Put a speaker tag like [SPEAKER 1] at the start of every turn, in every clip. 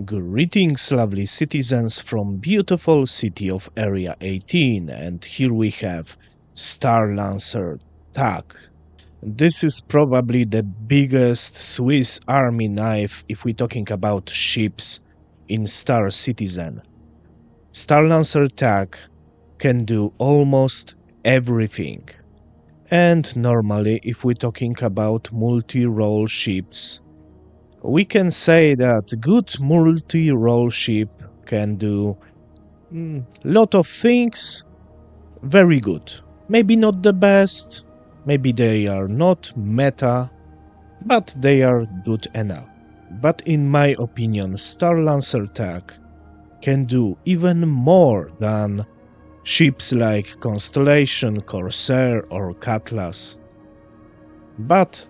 [SPEAKER 1] Greetings, lovely citizens from beautiful city of Area 18, and here we have Starlancer TAC. This is probably the biggest Swiss army knife if we're talking about ships in Star Citizen. Starlancer TAC can do almost everything. And normally, if we're talking about multi-role ships, we can say that good multi-role ship can do lot of things very good. Maybe not the best, maybe they are not meta, but they are good enough. But in my opinion, Starlancer TAC can do even more than ships like Constellation, Corsair or Cutlass. But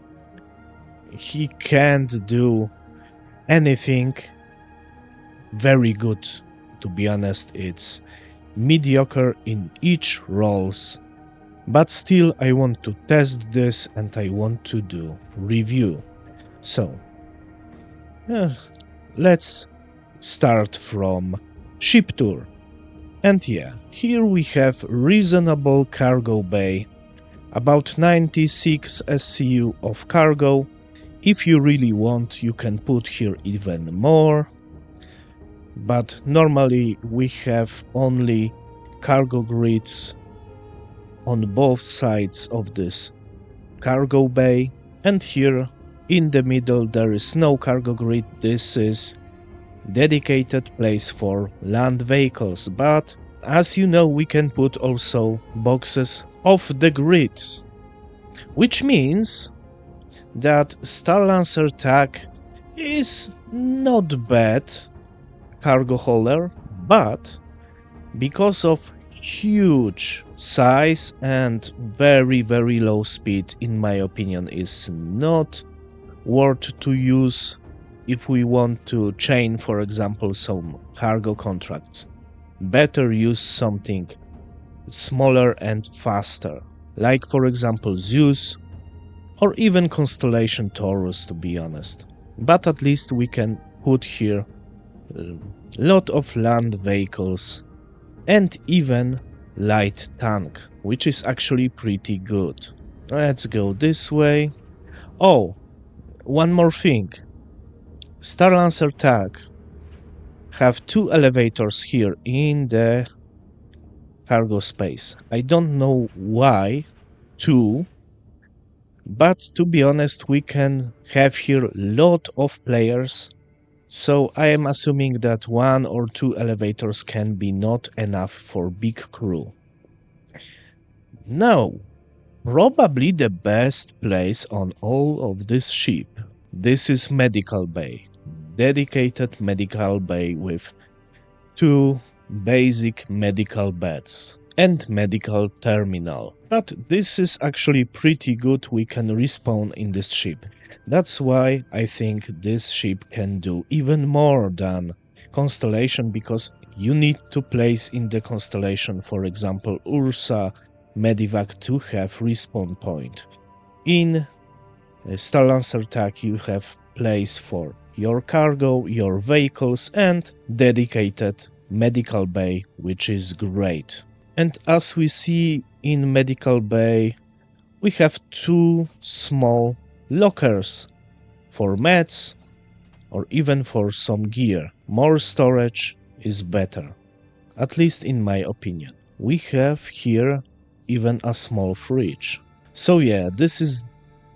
[SPEAKER 1] he can't do anything very good. To be honest, it's mediocre in each roles. But still I want to test this and I want to do review. So let's start from ship tour. And yeah, here we have reasonable cargo bay, about 96 SCU of cargo. If you really want, you can put here even more, but normally we have only cargo grids on both sides of this cargo bay, and here in the middle there is no cargo grid. This is dedicated place for land vehicles, but as you know, we can put also boxes off the grid, which means that Starlancer TAC is not bad cargo hauler, but because of huge size and very low speed, in my opinion, is not worth to use if we want to chain, for example, some cargo contracts. Better use something smaller and faster, like for example Zeus or even Constellation Taurus, to be honest. But at least we can put here a lot of land vehicles and even light tank, which is actually pretty good. Let's go this way. Oh, one more thing. Starlancer TAC have two elevators here in the cargo space. I don't know why two, but to be honest, we can have here lot of players, so I am assuming that one or two elevators can be not enough for big crew. Now, probably the best place on all of this ship. This is medical bay. Dedicated medical bay with two basic medical beds and medical terminal. But this is actually pretty good. We can respawn in this ship. That's why I think this ship can do even more than Constellation, because you need to place in the Constellation, for example, Ursa, Medivac to have respawn point. In Starlancer TAC you have place for your cargo, your vehicles and dedicated medical bay, which is great. And as we see in medical bay, we have two small lockers for meds or even for some gear. More storage is better, at least in my opinion. We have here even a small fridge. So yeah, this is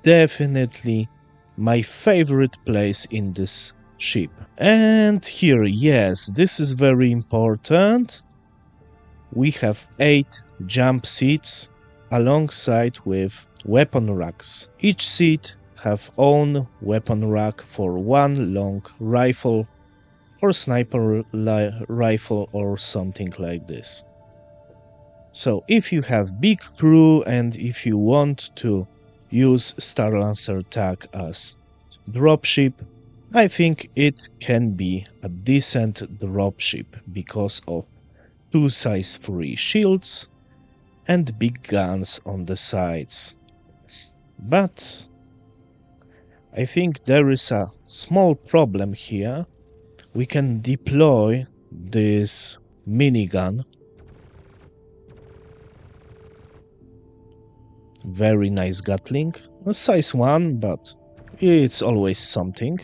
[SPEAKER 1] definitely my favorite place in this ship. And here, yes, this is very important. We have 8 jump seats alongside with weapon racks. Each seat have own weapon rack for one long rifle or sniper rifle or something like this. So if you have big crew and if you want to use Starlancer TAC as dropship, I think it can be a decent dropship because of 2 size 3 shields and big guns on the sides. But I think there is a small problem here. we can deploy this minigun. Very nice Gatling. A size 1, but it's always something.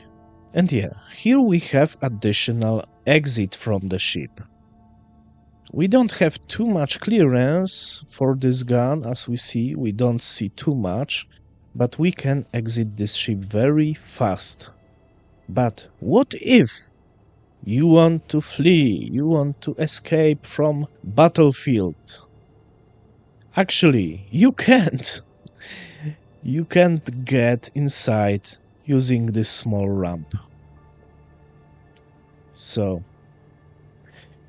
[SPEAKER 1] And yeah, here we have additional exit from the ship. We don't have too much clearance for this gun, as we see. We don't see too much, but we can exit this ship very fast. But what if you want to flee, you want to escape from battlefield? Actually, you can't. You can't get inside using this small ramp. So,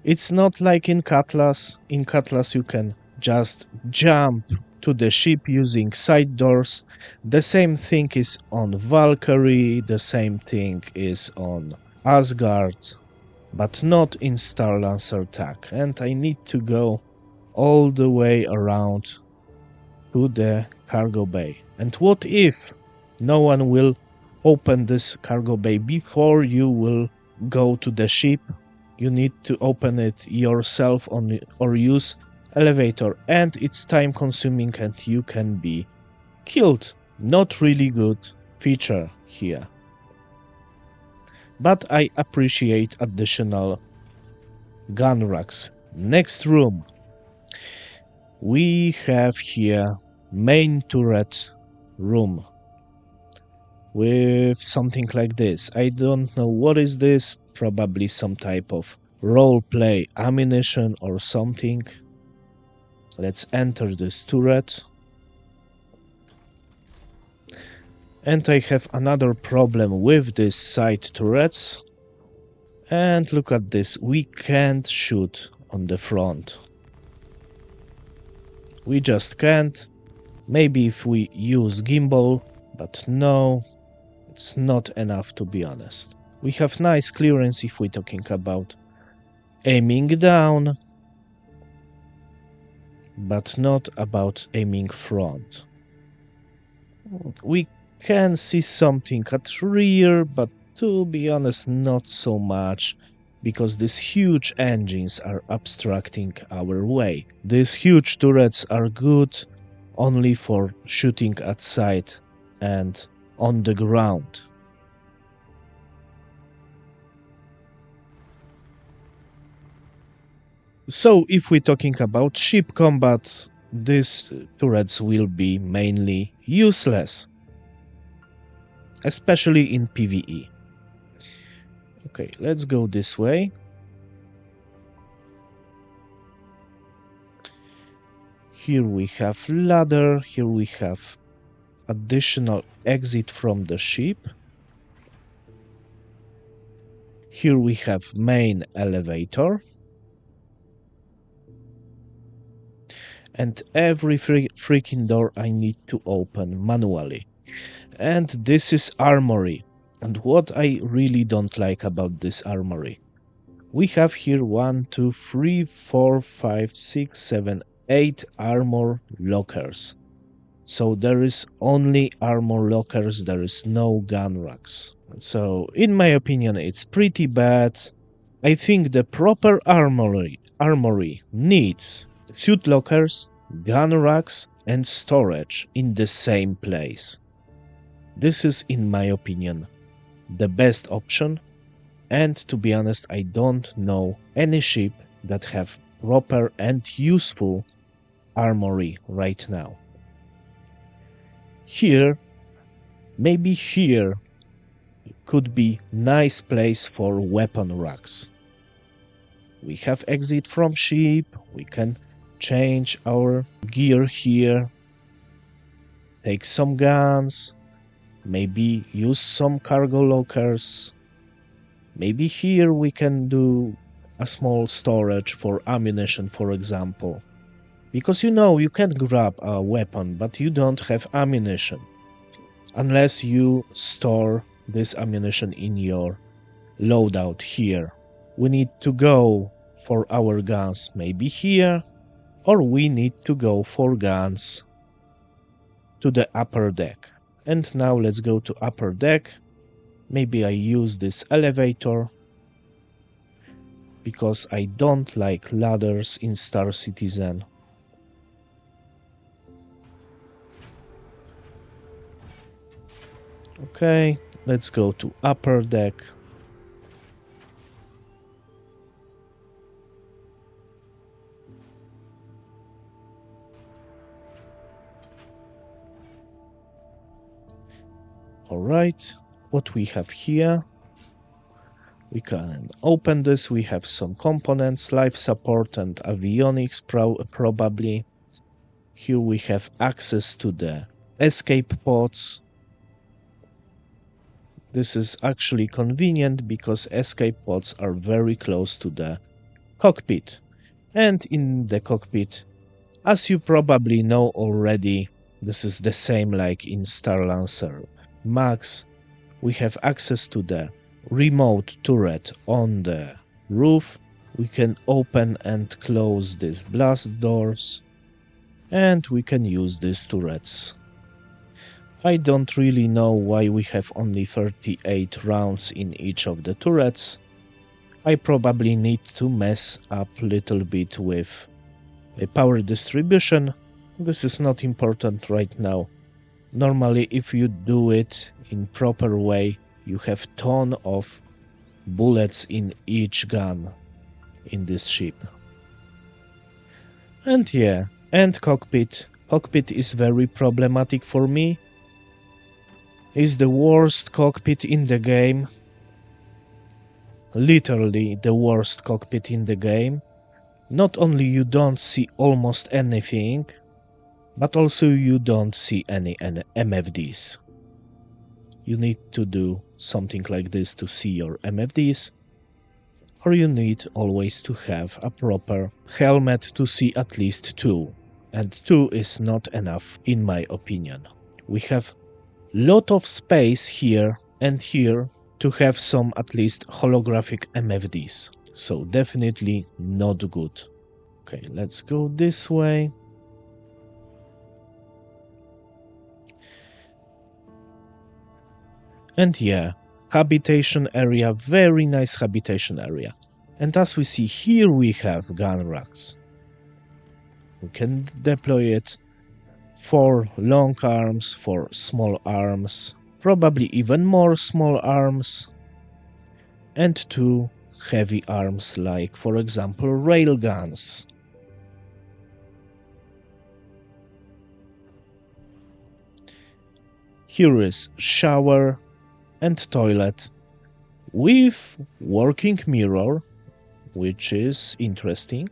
[SPEAKER 1] it's not like in Cutlass. In Cutlass you can just jump to the ship using side doors. The same thing is on Valkyrie, the same thing is on Asgard, but not in Starlancer TAC. And I need to go all the way around to the cargo bay. And what if no one will open this cargo bay before you will go to the ship? You need to open it yourself or use elevator, and it's time consuming and you can be killed. Not really good feature here. But I appreciate additional gun racks. Next room. We have here main turret room with something like this. I don't know what is this, probably some type of role-play ammunition or something. Let's enter this turret. And I have another problem with these side turrets. And look at this, we can't shoot on the front. We just can't. Maybe if we use gimbal, but no, it's not enough, to be honest. We have nice clearance if we're talking about aiming down, but not about aiming front. We can see something at rear, but to be honest, not so much, because these huge engines are obstructing our way. These huge turrets are good only for shooting at sight and on the ground. So if we're talking about ship combat, these turrets will be mainly useless, especially in PvE. Okay, let's go this way. Here we have ladder, here we have additional exit from the ship. Here we have main elevator. And every freaking door I need to open manually. And this is Armory. And what I really don't like about this Armory. We have here 1, 2, 3, 4, 5, 6, 7, 8 armor lockers. So there is only armor lockers, there is no gun racks. So in my opinion it's pretty bad. I think the proper armory needs suit lockers, gun racks and storage in the same place. This is, in my opinion, the best option, and to be honest, I don't know any ship that have proper and useful armory right now. Here, maybe here could be nice place for weapon racks. We have exit from ship, we can change our gear here, take some guns, maybe use some cargo lockers. Maybe here we can do a small storage for ammunition, for example. Because you know, you can grab a weapon, but you don't have ammunition. Unless you store this ammunition in your loadout here. We need to go for our guns maybe here, or we need to go for guns to the upper deck. And now let's go to upper deck. Maybe I use this elevator. because I don't like ladders in Star Citizen. Okay, let's go to upper deck. Alright, what we have here? We can open this, we have some components, life support and avionics probably. Here we have access to the escape pods. This is actually convenient because escape pods are very close to the cockpit. And in the cockpit, as you probably know already, this is the same like in Starlancer Max, we have access to the remote turret on the roof. We can open and close these blast doors, and we can use these turrets. I don't really know why we have only 38 rounds in each of the turrets. I probably need to mess up a little bit with the power distribution. This is not important right now. Normally, if you do it in proper way, you have ton of bullets in each gun in this ship. And yeah, and cockpit. Cockpit is very problematic for me. It's the worst cockpit in the game. Literally the worst cockpit in the game. Not only you don't see almost anything, but also you don't see any MFDs. You need to do something like this to see your MFDs, or you need always to have a proper helmet to see at least 2, and 2 is not enough in my opinion. We have lot of space here and here to have some at least holographic MFDs, so definitely not good. Okay, let's go this way. And yeah, habitation area, very nice habitation area. And as we see here, we have gun racks. We can deploy it for long arms, for small arms, probably even more small arms, and 2 heavy arms like, for example, railguns. Here is shower and toilet with working mirror, which is interesting.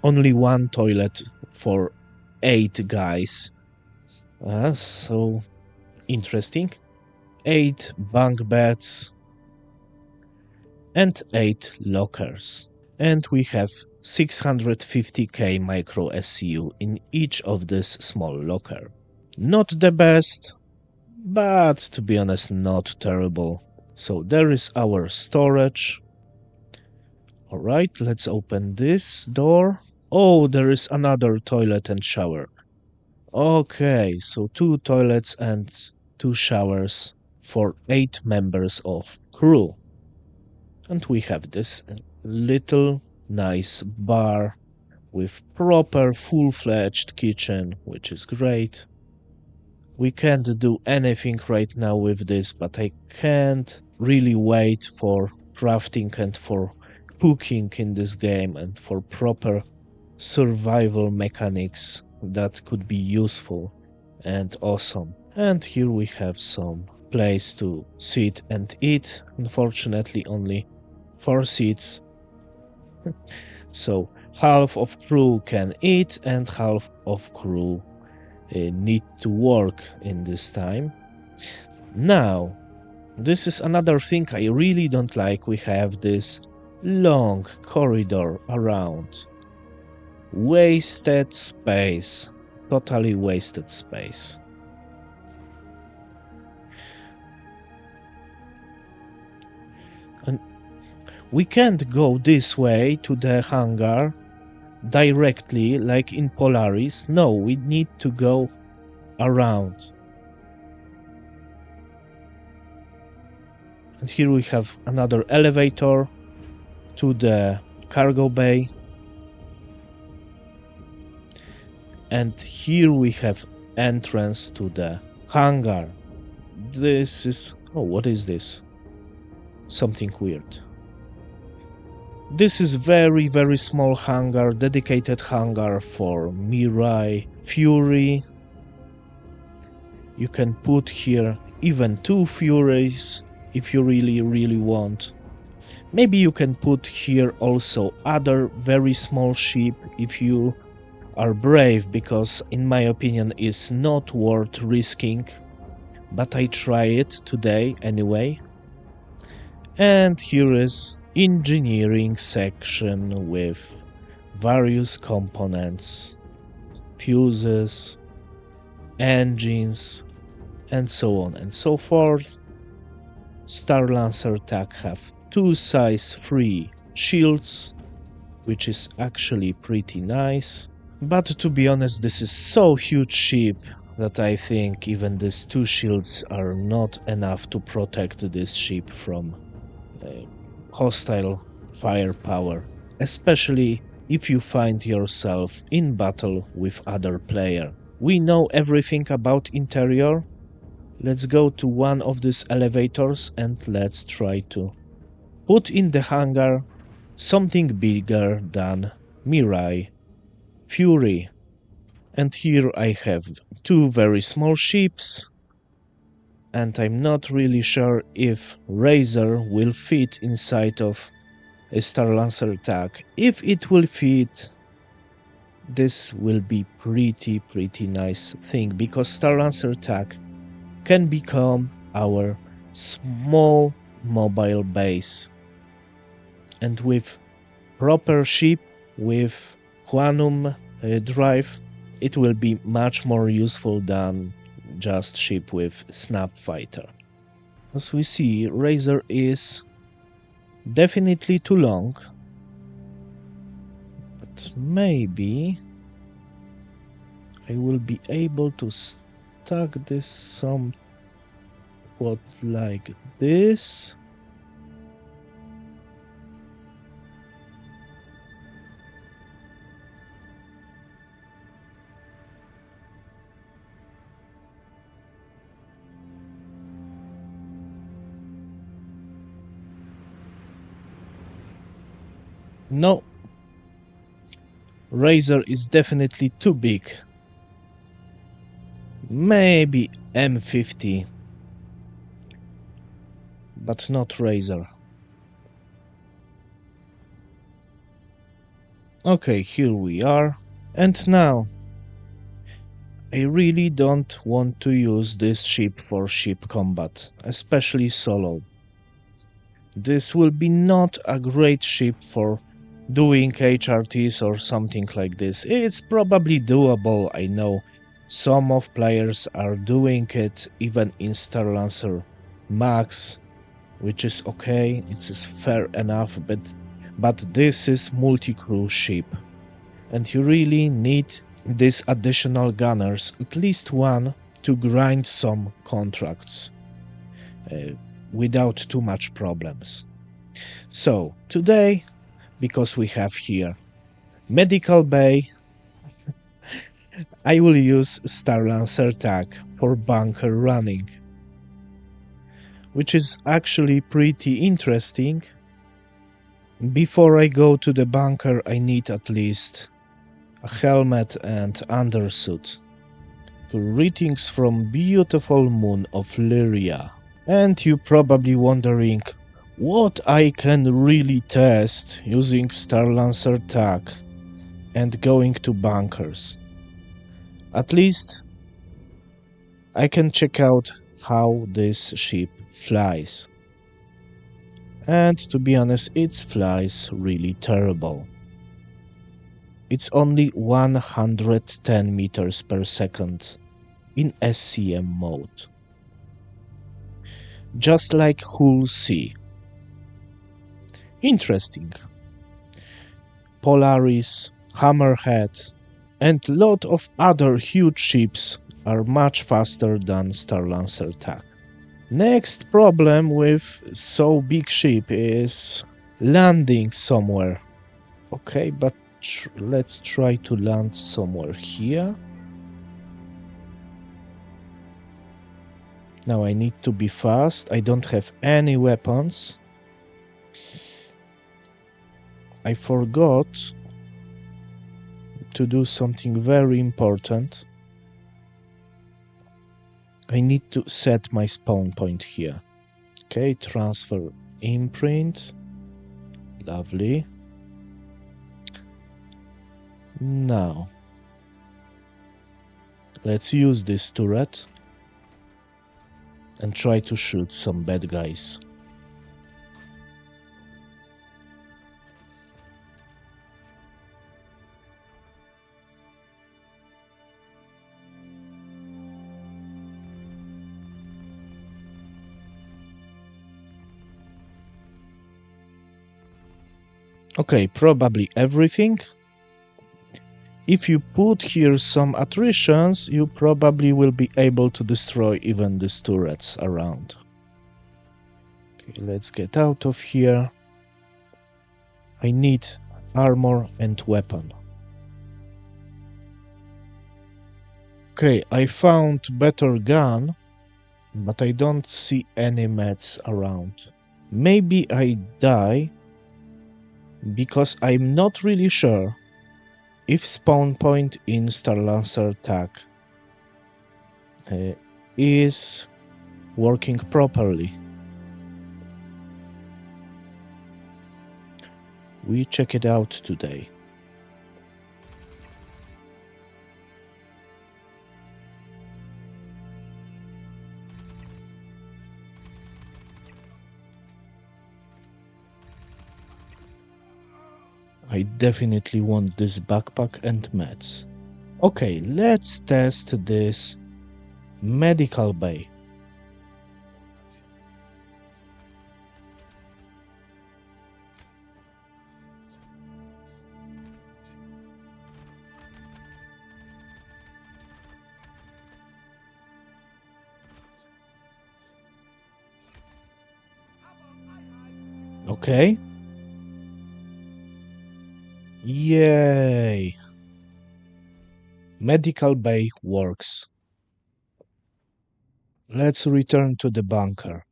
[SPEAKER 1] Only 1 toilet for 8 guys. So interesting. 8 bunk beds and 8 lockers. And we have 650k micro SCU in each of this small locker. Not the best, but to be honest, not terrible. So there is our storage. Alright, let's open this door. Oh, there is another toilet and shower. Okay, so 2 toilets and 2 showers for 8 members of crew. And we have this little nice bar with proper full-fledged kitchen, which is great. We can't do anything right now with this, but I can't really wait for crafting and for cooking in this game and for proper survival mechanics that could be useful and awesome. And here we have some place to sit and eat. Unfortunately, only 4 seats. So half of crew can eat and half of crew need to work in this time. Now, this is another thing I really don't like. We have this long corridor around. Wasted space. Totally wasted space. And we can't go this way to the hangar directly like in Polaris. No, we need to go around. And here we have another elevator to the cargo bay. And here we have entrance to the hangar. This is... oh, what is this? Something weird. This is very, very small hangar, dedicated hangar for Mirai, Fury. You can put here even 2 Furies if you really want. Maybe you can put here also other very small ship if you are brave, because in my opinion it's not worth risking, but I try it today anyway. And here is engineering section with various components, fuses, engines, and so on and so forth. Starlancer TAC have 2 size 3 shields, which is actually pretty nice. But to be honest, this is so huge ship that I think even these 2 shields are not enough to protect this ship from hostile firepower, especially if you find yourself in battle with other player. We know everything about interior. Let's go to one of these elevators and let's try to put in the hangar something bigger than Mirai, Fury. And here I have 2 very small ships, and I'm not really sure if Razor will fit inside of a Starlancer TAC. If it will fit, this will be pretty nice thing, because Starlancer TAC can become our small mobile base. And with proper ship, with quantum drive, it will be much more useful than just ship with snap fighter. As we see, Razor is definitely too long, but maybe I will be able to stack this somewhat like this. No, Razor is definitely too big. Maybe M50, but not Razor. Okay, here we are. And now, I really don't want to use this ship for ship combat, especially solo. This will be not a great ship for doing HRTs or something like this. It's probably doable, I know. Some of players are doing it even in Starlancer Max, which is okay, it's fair enough, but this is multi-crew ship. And you really need these additional gunners, at least one, to grind some contracts without too much problems. So, today, because we have here medical bay, I will use Starlancer TAC for bunker running, which is actually pretty interesting. Before I go to the bunker, I need at least a helmet and undersuit. Greetings from beautiful moon of Lyria. And you probably wondering what I can really test using Starlancer TAC and going to bunkers. At least I can check out how this ship flies. And to be honest, it flies really terrible. It's only 110 meters per second in SCM mode. Just like Hull C. Interesting. Polaris, Hammerhead, and lot of other huge ships are much faster than Starlancer TAC. Next problem with so big ship is landing somewhere. Okay, but let's try to land somewhere here. Now I need to be fast. I don't have any weapons. I forgot to do something very important. I need to set my spawn point here. Okay, transfer imprint. Lovely. Now, let's use this turret and try to shoot some bad guys. Okay, probably everything. If you put here some attritions, you probably will be able to destroy even these turrets around. Okay, let's get out of here. I need armor and weapon. Okay, I found better gun, but I don't see any meds around. Maybe I die because I'm not really sure if spawn point in Starlancer TAC is working properly. We check it out today. I definitely want this backpack and meds. Okay, let's test this medical bay. Okay. Yay! Medical bay works. Let's return to the bunker.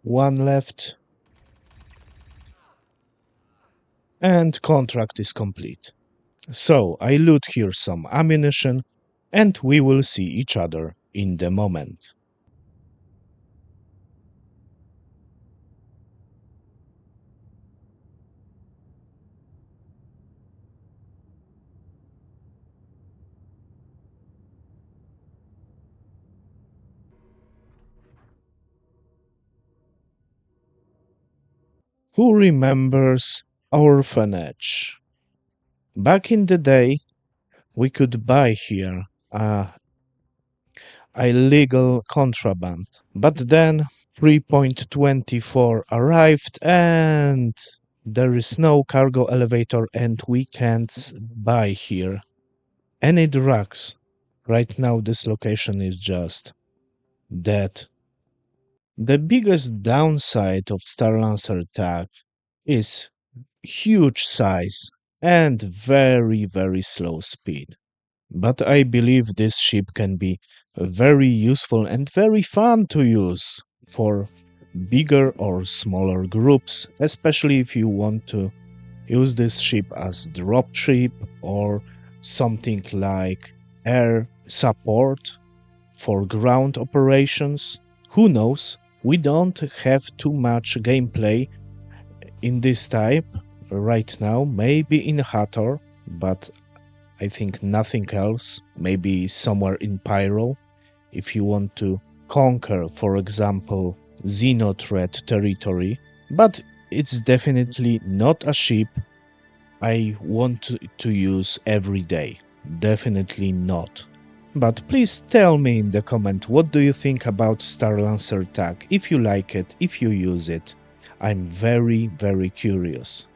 [SPEAKER 1] One left. And contract is complete. So I loot here some ammunition and we will see each other in the moment. Who remembers orphanage? Back in the day, we could buy here illegal contraband. But then 3.24 arrived and there is no cargo elevator and we can't buy here any drugs. Right now this location is just dead. The biggest downside of Starlancer TAC is huge size and very slow speed. But I believe this ship can be very useful and very fun to use for bigger or smaller groups, especially if you want to use this ship as drop ship or something like air support for ground operations. Who knows? We don't have too much gameplay in this type right now, maybe in Hathor, but I think nothing else. Maybe somewhere in Pyro, if you want to conquer, for example, Xenothreat territory. But it's definitely not a ship I want to use every day. Definitely not. But please tell me in the comment what do you think about Starlancer TAC, if you like it, if you use it. I'm very curious.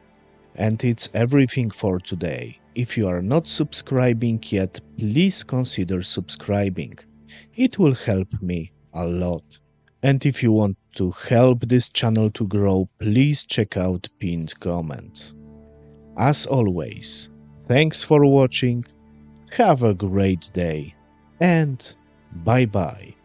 [SPEAKER 1] And it's everything for today. if you are not subscribing yet, please consider subscribing. It will help me a lot. And if you want to help this channel to grow, please check out pinned comment. As always, thanks for watching, have a great day, and bye bye.